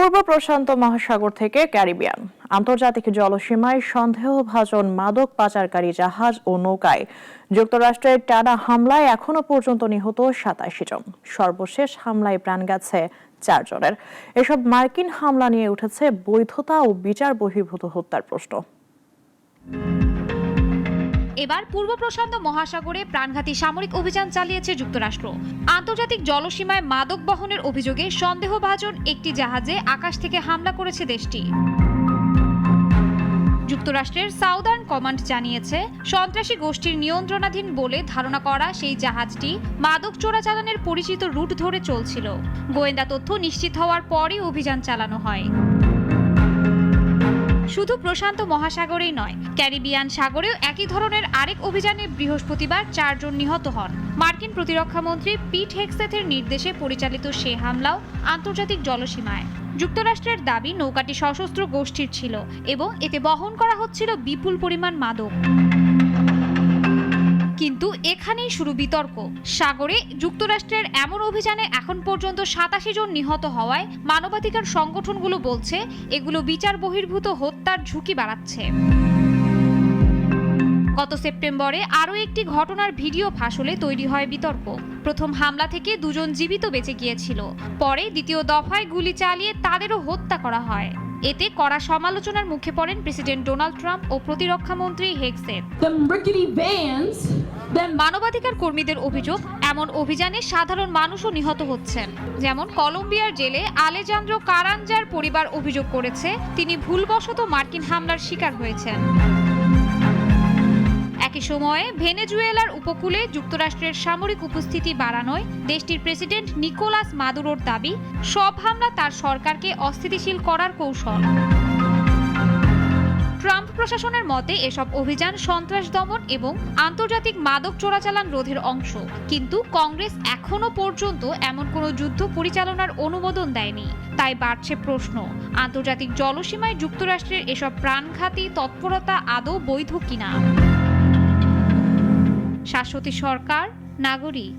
পূর্ব প্রশান্ত মহাসাগর থেকে ক্যারিবিয়ান আন্তর্জাতিক জলসীমায় সন্দেহভাজন মাদক পাচারকারী জাহাজ ও নৌকায় যুক্তরাষ্ট্রের টানা হামলায় এখনো পর্যন্ত নিহত ৮৭ জন। সর্বশেষ হামলায় প্রাণ গেছে ৪ জনের। এসব মার্কিন হামলা নিয়ে উঠেছে বৈধতা ও বিচার বহির্ভূত হত্যার প্রশ্ন। এবার পূর্ব প্রশান্ত মহাসাগরে প্রাণঘাতী সামরিক অভিযান চালিয়েছে যুক্তরাষ্ট্র। আন্তর্জাতিক জলসীমায় মাদক বহনের অভিযোগে সন্দেহভাজন একটি জাহাজে আকাশ থেকে হামলা করেছে দেশটি। যুক্তরাষ্ট্রের সাউদার্ন কমান্ড জানিয়েছে, সন্ত্রাসী গোষ্ঠীর নিয়ন্ত্রণাধীন বলে ধারণা করা সেই জাহাজটি মাদক চোরাচালানের পরিচিত রুট ধরে চলছিল। গোয়েন্দা তথ্য নিশ্চিত হওয়ার পরই অভিযান চালানো হয়। শুধু প্রশান্ত মহাসাগরেই নয়, ক্যারিবিয়ান সাগরেও একই ধরনের আরেক অভিযানে বৃহস্পতিবার ৪ জন নিহত হন। মার্কিন প্রতিরক্ষামন্ত্রী পিট হেগসেথের নির্দেশে পরিচালিত সে হামলাও আন্তর্জাতিক জলসীমায়। যুক্তরাষ্ট্রের দাবি নৌকাটি সশস্ত্র গোষ্ঠীর ছিল এবং এতে বহন করা হচ্ছিল বিপুল পরিমাণ মাদক। কিন্তু এখানেই শুরু বিতর্ক। সাগরে যুক্তরাষ্ট্রের এমন অভিযানে এখন পর্যন্ত ৮৭ জন নিহত হওয়ায় মানবাধিকার সংগঠনগুলো বলছে এগুলো বিচার বহির্ভূত হত্যার ঝুঁকি বাড়াচ্ছে। গত সেপ্টেম্বরে আরও একটি ঘটনার ভিডিও ফাঁস হলে তৈরি হয় বিতর্ক। প্রথম হামলা থেকে ২ জন জীবিত বেঁচে গিয়েছিল, পরে দ্বিতীয় দফায় গুলি চালিয়ে তাদেরও হত্যা করা হয়। এতে কড়া সমালোচনার মুখে পড়েন প্রেসিডেন্ট ডোনাল্ড ট্রাম্প ও প্রতিরক্ষামন্ত্রী হেগসেথ। মানবাধিকার কর্মীদের অভিযোগ, এমন অভিযানে সাধারণ মানুষও নিহত হচ্ছেন। যেমন কলম্বিয়ার জেলে আলেজান্দ্রো কারাঞ্জার পরিবার অভিযোগ করেছে তিনি ভুলবশত মার্কিন হামলার শিকার হয়েছেন। একই সময়ে ভেনেজুয়েলার উপকূলে যুক্তরাষ্ট্রের সামরিক উপস্থিতি বাড়ানোয় দেশটির প্রেসিডেন্ট নিকোলাস মাদুরোর দাবি, সব হামলা তার সরকারকে অস্থিতিশীল করার কৌশল। ট্রাম্প প্রশাসনের মতে এসব অভিযান সন্ত্রাস দমন এবং আন্তর্জাতিক মাদক চোরাচালান রোধের অংশ। কিন্তু কংগ্রেস এখনো পর্যন্ত এমন কোনো যুদ্ধ পরিচালনার অনুমোদন দেয়নি। তাই বাড়ছে প্রশ্ন, আন্তর্জাতিক জলসীমায় যুক্তরাষ্ট্রের এসব প্রাণঘাতী তৎপরতা আদৌ বৈধ কিনা। শাশ্বতী সরকার, নাগরিক।